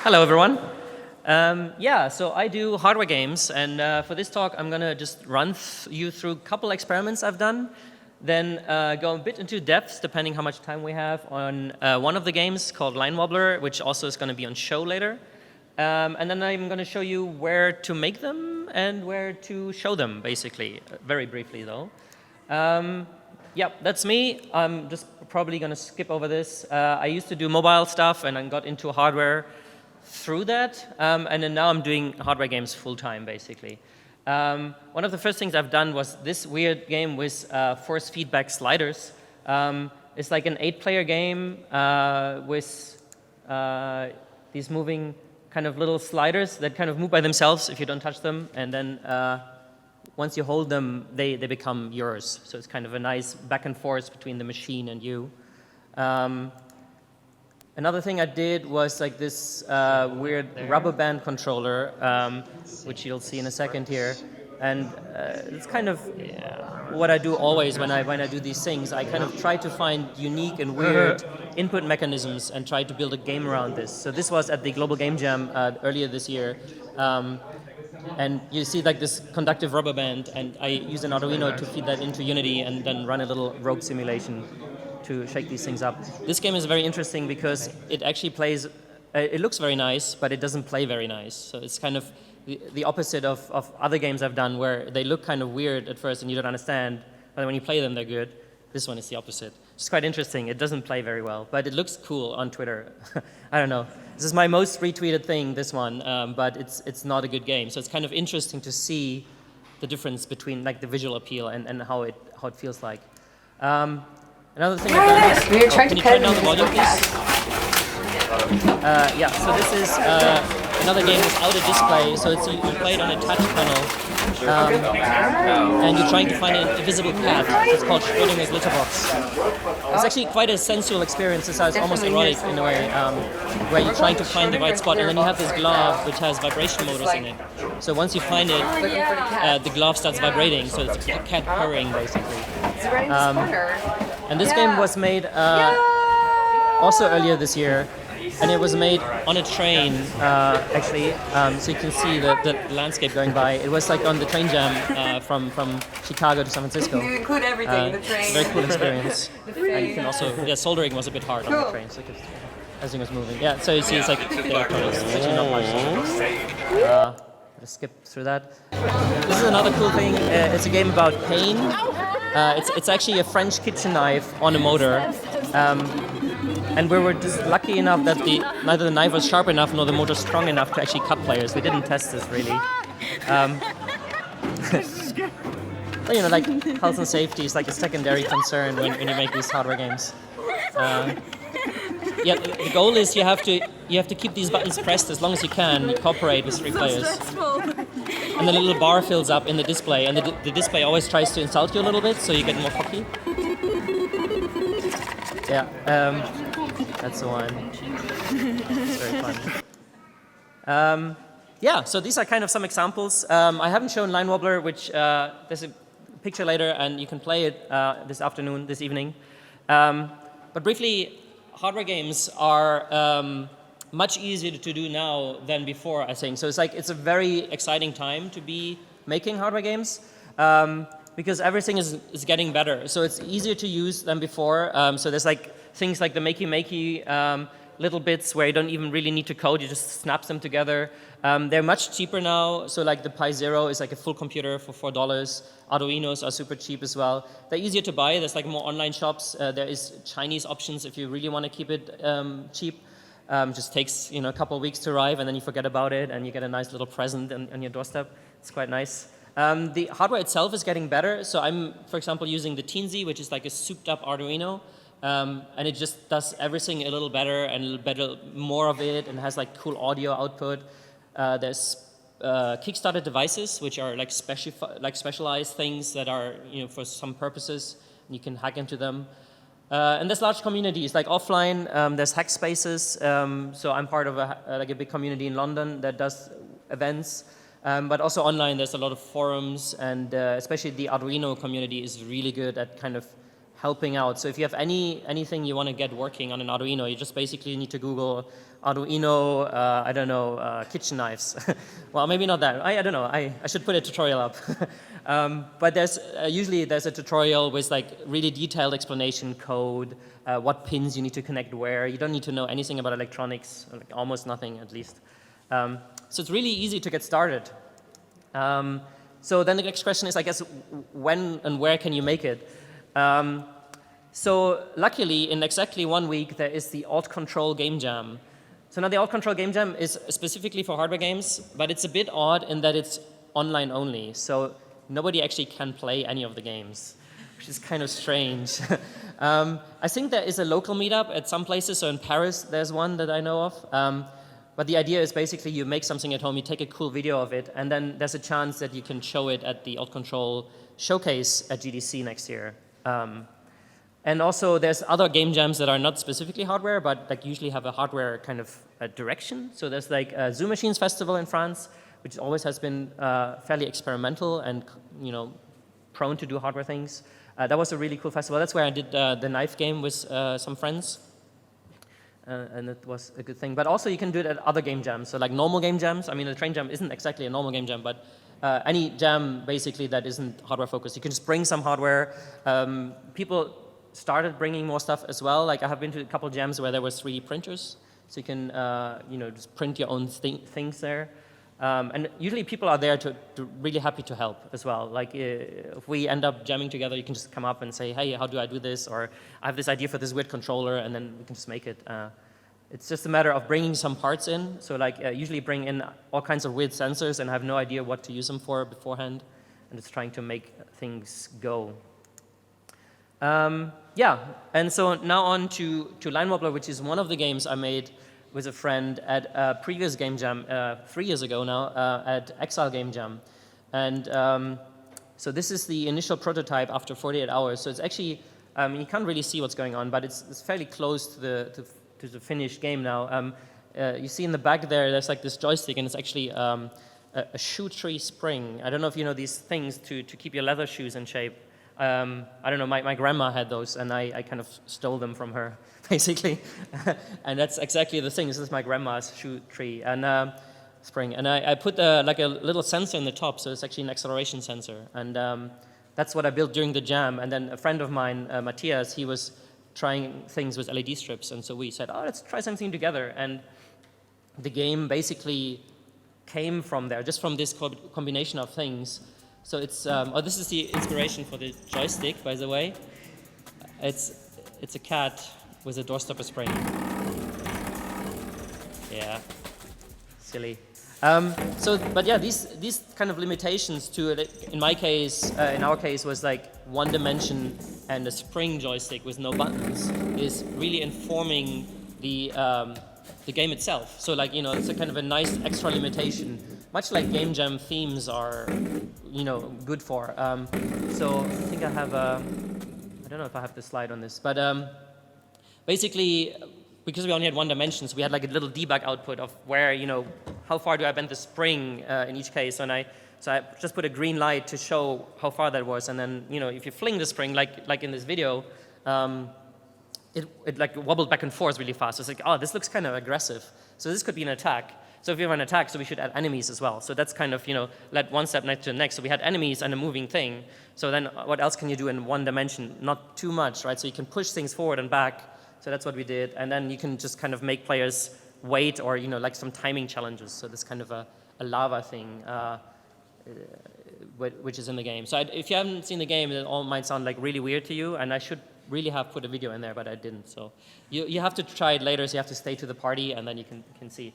Hello, everyone. So I do hardware games, and for this talk, I'm going to just run you through a couple experiments I've done, then go a bit into depth, depending how much time we have, on one of the games called Wobbler, which also is going to be on show later. And then I'm going to show you where to make them and where to show them, basically, very briefly, though. That's me. I'm just probably going to skip over this. I used to do mobile stuff, and I got into hardware through that, and then now I'm doing hardware games full-time, basically. One of the first things I've done was this weird game with force feedback sliders. It's like an 8-player game with these moving kind of little sliders that kind of move by themselves if you don't touch them, and then once you hold them, they become yours. So it's kind of a nice back and forth between the machine and you. Another thing I did was like this weird rubber band controller, which you'll see in a second here. And it's kind of what I do always when I do these things. I kind of try to find unique and weird input mechanisms and try to build a game around this. So this was at the Global Game Jam earlier this year. And you see like this conductive rubber band, and I use an Arduino to feed that into Unity and then run a little rogue simulation to shake these things up. This game is very interesting because it actually plays, it looks very nice, but it doesn't play very nice. So it's kind of the opposite of other games I've done where they look kind of weird at first and you don't understand, but when you play them, they're good. This one is the opposite. It's quite interesting. It doesn't play very well, but it looks cool on Twitter. I don't know. This is my most retweeted thing, this one, but it's not a good game. So it's kind of interesting to see the difference between like the visual appeal and how it feels like. Another thing I've done is, can you turn down the volume, please? So this is another game without a display, so you play it on a touch panel, and you're trying to find an invisible cat. It's called Schrödinger's litter box. It's actually quite a sensual experience. It's almost erotic in a way, where you're trying to find the right spot, and then you have this glove which has vibration motors in it. So once you find it, the glove starts vibrating, so it's a cat purring, basically. And this game was made also earlier this year, and it was made on a train, actually, so you can see the landscape going by. It was like on the train jam from Chicago to San Francisco. You include everything, the train. It's a very cool experience. And you can also, soldering was a bit hard on the train, so everything was moving. Yeah, so you see it's like the electronics. It's actually not much. Let's skip through that. This is another cool thing. It's a game about pain. It's actually a French kitchen knife on a motor. And we were just lucky enough that neither the knife was sharp enough nor the motor strong enough to actually cut players. We didn't test this really. But like health and safety is like a secondary concern when you make these hardware games. The goal is you have to keep these buttons pressed as long as you can. You cooperate with 3 players. And the little bar fills up in the display, and the display always tries to insult you a little bit, so you get more cocky. That's the one. It's very fun. So these are kind of some examples. I haven't shown Wobbler, which there's a picture later, and you can play it this evening. But briefly, hardware games are much easier to do now than before, I think. So it's a very exciting time to be making hardware games because everything is getting better. So it's easier to use than before. So there's like things like the makey little bits where you don't even really need to code, you just snap them together. They're much cheaper now. So like the Pi Zero is like a full computer for $4. Arduinos are super cheap as well. They're easier to buy. There's like more online shops. There is Chinese options if you really want to keep it cheap. Just takes a couple of weeks to arrive, and then you forget about it, and you get a nice little present on your doorstep. It's quite nice. The hardware itself is getting better. So I'm, for example, using the Teensy, which is like a souped-up Arduino, and it just does everything a little better and more of it, and has like cool audio output. There's Kickstarter devices, which are like specialized things that are for some purposes, and you can hack into them. And there's large communities, like offline, there's hack spaces. So I'm part of a big community in London that does events. But also online, there's a lot of forums, and especially the Arduino community is really good at kind of helping out. So if you have anything you want to get working on an Arduino, you just basically need to Google Arduino, I don't know, kitchen knives. Well, maybe not that. I don't know. I should put a tutorial up. But there's usually there's a tutorial with like really detailed explanation, code, what pins you need to connect where. You don't need to know anything about electronics, like almost nothing at least. So it's really easy to get started. So then the next question is, I guess, when and where can you make it? So luckily, in exactly 1 week, there is the AltControl Game Jam. So now the AltControl Game Jam is specifically for hardware games, but it's a bit odd in that it's online only. So nobody actually can play any of the games, which is kind of strange. I think there is a local meetup at some places. So in Paris, there's one that I know of. But the idea is basically you make something at home, you take a cool video of it, and then there's a chance that you can show it at the AltControl showcase at GDC next year. And also there's other game jams that are not specifically hardware, but like usually have a hardware kind of direction. So there's like a Zoo Machines Festival in France, which always has been fairly experimental and prone to do hardware things. That was a really cool festival. That's where I did the knife game with some friends. And it was a good thing. But also you can do it at other game jams. So like normal game jams. I mean, the train jam isn't exactly a normal game jam, but any jam basically that isn't hardware focused. You can just bring some hardware. People started bringing more stuff as well. Like I have been to a couple of jams where there were 3D printers. So you can just print your own things there. And usually people are there to really happy to help as well. Like if we end up jamming together, you can just come up and say, hey, how do I do this? Or I have this idea for this weird controller, and then we can just make it. It's just a matter of bringing some parts in. So like usually bring in all kinds of weird sensors and have no idea what to use them for beforehand. And just trying to make things go. Yeah, and so now on to Line Wobbler, which is one of the games I made with a friend at a previous game jam 3 years ago now at Exile Game Jam. And so this is the initial prototype after 48 hours. So it's actually, you can't really see what's going on, but it's fairly close to the finished game now. You see in the back there's like this joystick, and it's actually a shoe tree spring. I don't know if you know these things to keep your leather shoes in shape. I don't know, my grandma had those, and I kind of stole them from her, basically. And that's exactly the thing. This is my grandma's shoe tree and spring. And I put like a little sensor in the top, so it's actually an acceleration sensor. And that's what I built during the jam. And then a friend of mine, Matthias, he was trying things with LED strips. And so we said, oh, let's try something together. And the game basically came from there, just from this combination of things. So it's, this is the inspiration for the joystick, by the way. It's a cat with a doorstopper spring. Yeah, silly. But yeah, these kind of limitations to it, in my case, in our case, was like one dimension and a spring joystick with no buttons is really informing the game itself. So like, it's a kind of a nice extra limitation, much like game jam themes are, good for. So I think I have I don't know if I have the slide on this, but basically, because we only had one dimension, so we had like a little debug output of where, how far do I bend the spring in each case. And so I just put a green light to show how far that was. And then, if you fling the spring, like in this video, it like wobbled back and forth really fast. So it's like, oh, this looks kind of aggressive. So this could be an attack. So if you have an attack, so we should add enemies as well. So that's kind of, let one step next to the next. So we had enemies and a moving thing. So then what else can you do in one dimension? Not too much, right? So you can push things forward and back. So that's what we did. And then you can just kind of make players wait or, like some timing challenges. So this kind of a lava thing, which is in the game. So if you haven't seen the game, it all might sound like really weird to you. And I should really have put a video in there, but I didn't. So you have to try it later. So you have to stay to the party, and then you can see.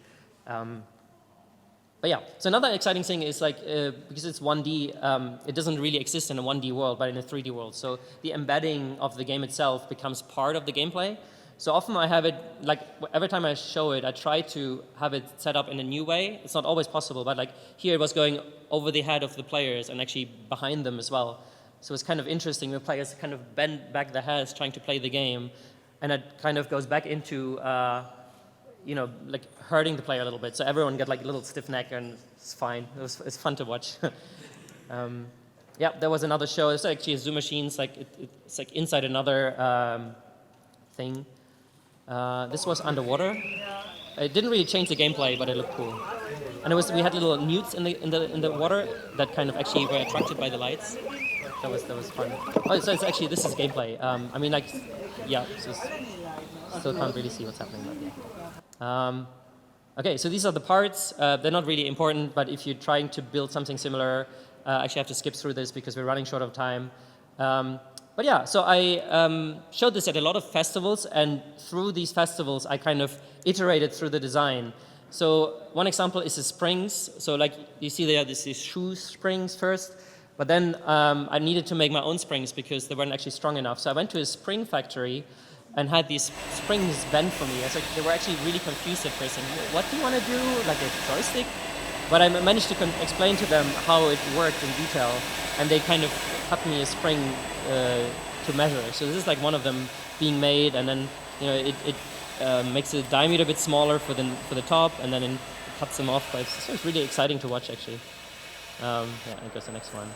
But yeah, so another exciting thing is like, because it's 1D, it doesn't really exist in a 1D world, but in a 3D world. So the embedding of the game itself becomes part of the gameplay. So often I have it, like every time I show it, I try to have it set up in a new way. It's not always possible, but like here it was going over the head of the players and actually behind them as well. So it's kind of interesting when players kind of bend back their heads trying to play the game, and it kind of goes back into like hurting the player a little bit. So everyone got like a little stiff neck, and it's fine. It's fun to watch. Yeah, there was another show. It's actually a Zoom machine. It's like it's like inside another thing. This was underwater. It didn't really change the gameplay, but it looked cool. And we had little newts in the water that kind of actually were attracted by the lights. That was fun. Oh, so this is gameplay. I mean, like, yeah, still can't really see what's happening. But yeah. Okay, so these are the parts. They're not really important, but if you're trying to build something similar, actually I have to skip through this because we're running short of time. But yeah, so I showed this at a lot of festivals, and through these festivals, I kind of iterated through the design. So one example is the springs. So like you see there, these shoe springs first, but then I needed to make my own springs because they weren't actually strong enough. So I went to a spring factory and had these springs bent for me. I was like, they were actually really confused at first. And what do you want to do? Like a joystick? But I managed to explain to them how it worked in detail, and they kind of cut me a spring to measure. So this is like one of them being made, and then it makes the diameter a bit smaller for the top, and then it cuts them off. So it's really exciting to watch, actually. Yeah, I guess the next one.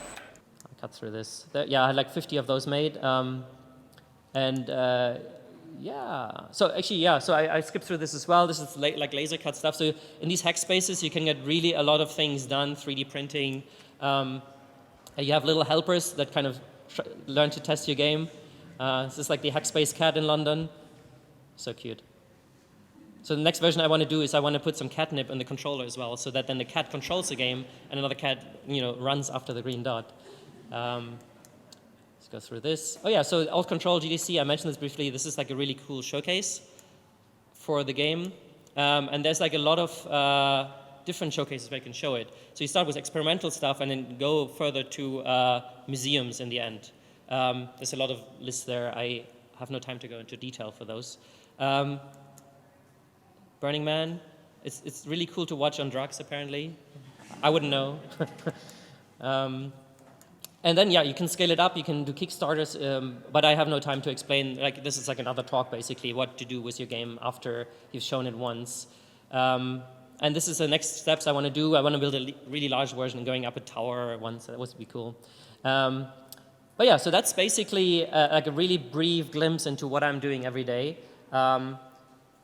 I'll cut through this. Yeah, I had like 50 of those made, yeah. So actually, yeah. So I skipped through this as well. This is like laser cut stuff. So in these hack spaces, you can get really a lot of things done. 3D printing. You have little helpers that kind of learn to test your game. This is like the Hackspace cat in London. So cute. So the next version I want to do is I want to put some catnip in the controller as well, so that then the cat controls the game and another cat, runs after the green dot. Let's go through this. Oh yeah, so AltControl GDC, I mentioned this briefly. This is like a really cool showcase for the game. And there's like a lot of different showcases where you can show it. So you start with experimental stuff and then go further to museums in the end. There's a lot of lists there. I have no time to go into detail for those. Burning Man, it's really cool to watch on drugs, apparently. I wouldn't know. And then, yeah, you can scale it up. You can do Kickstarters, but I have no time to explain. Like, this is like another talk, basically, what to do with your game after you've shown it once. And this is the next steps I want to do. I want to build a really large version going up a tower once. That would be cool. But yeah, so that's basically like a really brief glimpse into what I'm doing every day.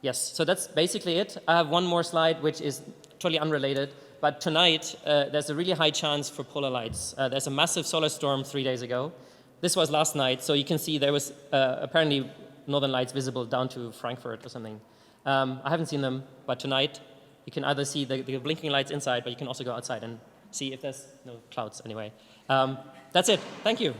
Yes, so that's basically it. I have one more slide, which is totally unrelated. But tonight, there's a really high chance for polar lights. There's a massive solar storm 3 days ago. This was last night, so you can see there was apparently northern lights visible down to Frankfurt or something. I haven't seen them, but tonight you can either see the blinking lights inside, but you can also go outside and see if there's no clouds anyway. That's it. Thank you.